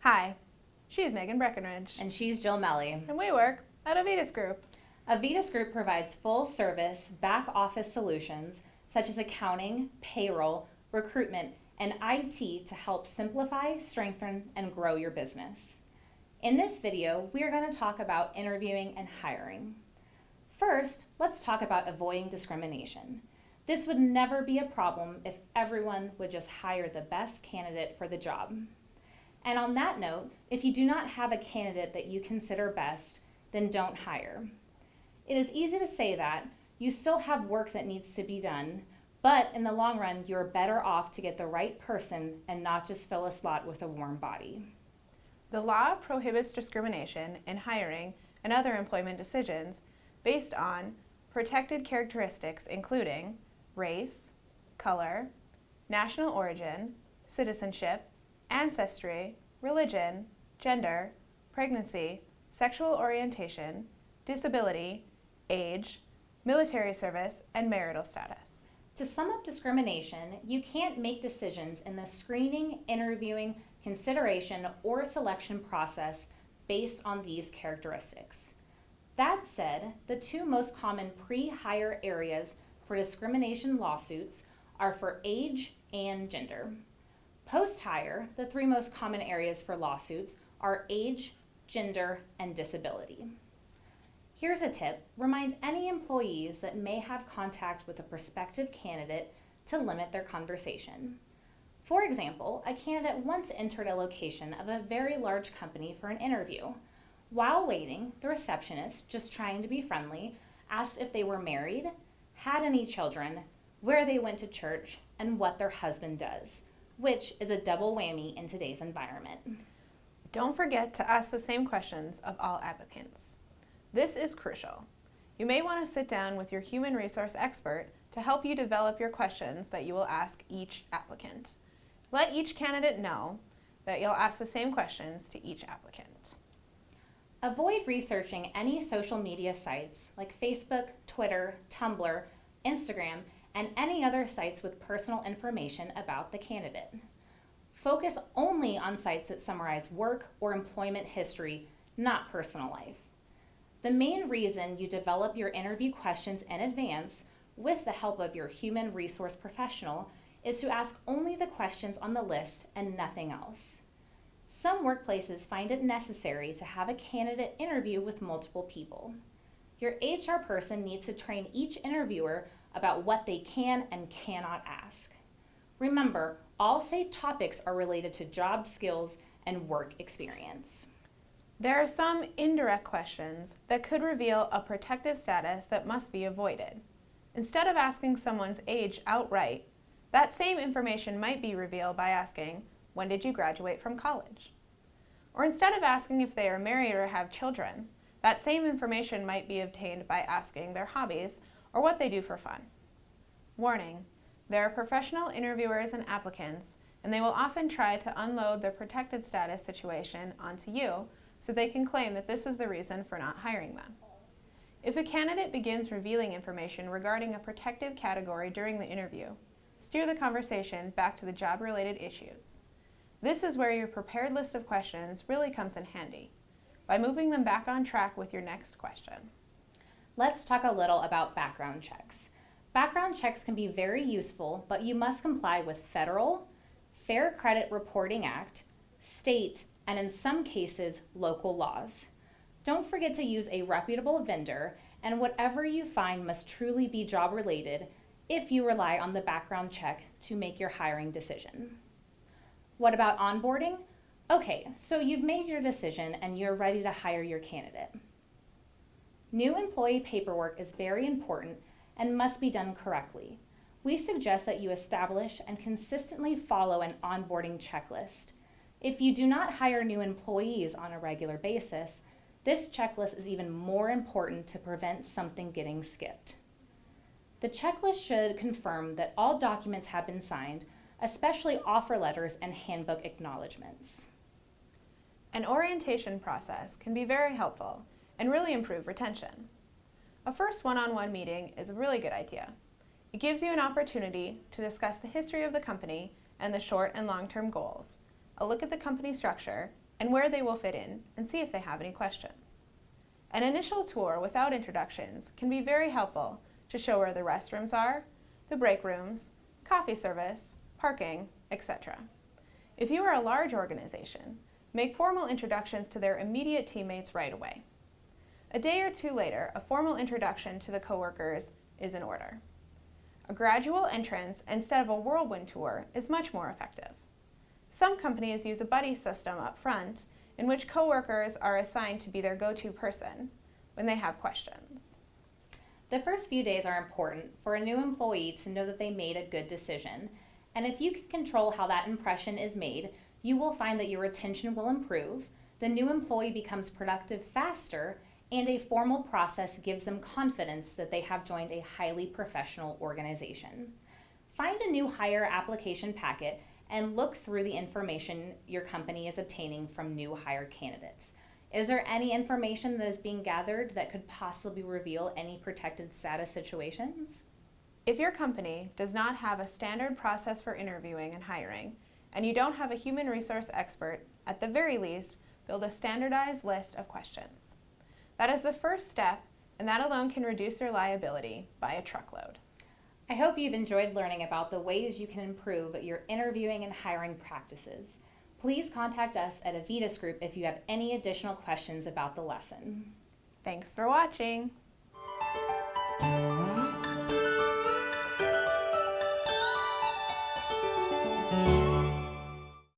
Hi, she's Megan Breckenridge. And she's JMelle. And we work at Avitus Group. Avitus Group provides full-service back-office solutions such as accounting, payroll, recruitment, and IT to help simplify, strengthen, and grow your business. In this video, we are going to talk about interviewing and hiring. First, let's talk about avoiding discrimination. This would never be a problem if everyone would just hire the best candidate for the job. And on that note, if you do not have a candidate that you consider best, then don't hire. It is easy to say that. You still have work that needs to be done, but in the long run, you're better off to get the right person and not just fill a slot with a warm body. The law prohibits discrimination in hiring and other employment decisions based on protected characteristics including race, color, national origin, citizenship, ancestry, religion, gender, pregnancy, sexual orientation, disability, age, military service, and marital status. To sum up discrimination, you can't make decisions in the screening, interviewing, consideration, or selection process based on these characteristics. That said, the two most common pre-hire areas for discrimination lawsuits are for age and gender. Post-hire, the three most common areas for lawsuits are age, gender, and disability. Here's a tip: remind any employees that may have contact with a prospective candidate to limit their conversation. For example, a candidate once entered a location of a very large company for an interview. While waiting, the receptionist, just trying to be friendly, asked if they were married, had any children, where they went to church, and what their husband does, which is a double whammy in today's environment. Don't forget to ask the same questions of all applicants. This is crucial. You may want to sit down with your human resource expert to help you develop your questions that you will ask each applicant. Let each candidate know that you'll ask the same questions to each applicant. Avoid researching any social media sites like Facebook, Twitter, Tumblr, Instagram, and any other sites with personal information about the candidate. Focus only on sites that summarize work or employment history, not personal life. The main reason you develop your interview questions in advance with the help of your human resource professional is to ask only the questions on the list and nothing else. Some workplaces find it necessary to have a candidate interview with multiple people. Your HR person needs to train each interviewer about what they can and cannot ask. Remember, all safe topics are related to job skills and work experience. There are some indirect questions that could reveal a protective status that must be avoided. Instead of asking someone's age outright, that same information might be revealed by asking, when did you graduate from college? Or instead of asking if they are married or have children, that same information might be obtained by asking their hobbies or what they do for fun. Warning: there are professional interviewers and applicants, and they will often try to unload their protected status situation onto you so they can claim that this is the reason for not hiring them. If a candidate begins revealing information regarding a protective category during the interview, steer the conversation back to the job-related issues. This is where your prepared list of questions really comes in handy, by moving them back on track with your next question. Let's talk a little about background checks. Background checks can be very useful, but you must comply with federal, Fair Credit Reporting Act, state, and in some cases, local laws. Don't forget to use a reputable vendor, and whatever you find must truly be job-related if you rely on the background check to make your hiring decision. What about onboarding? Okay, so you've made your decision and you're ready to hire your candidate. New employee paperwork is very important and must be done correctly. We suggest that you establish and consistently follow an onboarding checklist. If you do not hire new employees on a regular basis, this checklist is even more important to prevent something getting skipped. The checklist should confirm that all documents have been signed, especially offer letters and handbook acknowledgments. An orientation process can be very helpful and really improve retention. A first one-on-one meeting is a really good idea. It gives you an opportunity to discuss the history of the company and the short and long-term goals, a look at the company structure, and where they will fit in, and see if they have any questions. An initial tour without introductions can be very helpful to show where the restrooms are, the break rooms, coffee service, parking, etc. If you are a large organization, make formal introductions to their immediate teammates right away. A day or two later, a formal introduction to the coworkers is in order. A gradual entrance instead of a whirlwind tour is much more effective. Some companies use a buddy system up front in which coworkers are assigned to be their go-to person when they have questions. The first few days are important for a new employee to know that they made a good decision, and if you can control how that impression is made, you will find that your retention will improve, the new employee becomes productive faster, and a formal process gives them confidence that they have joined a highly professional organization. Find a new hire application packet and look through the information your company is obtaining from new hire candidates. Is there any information that is being gathered that could possibly reveal any protected status situations? If your company does not have a standard process for interviewing and hiring, and you don't have a human resource expert, at the very least, build a standardized list of questions. That is the first step, and that alone can reduce your liability by a truckload. I hope you've enjoyed learning about the ways you can improve your interviewing and hiring practices. Please contact us at Avitus Group if you have any additional questions about the lesson. Thanks for watching.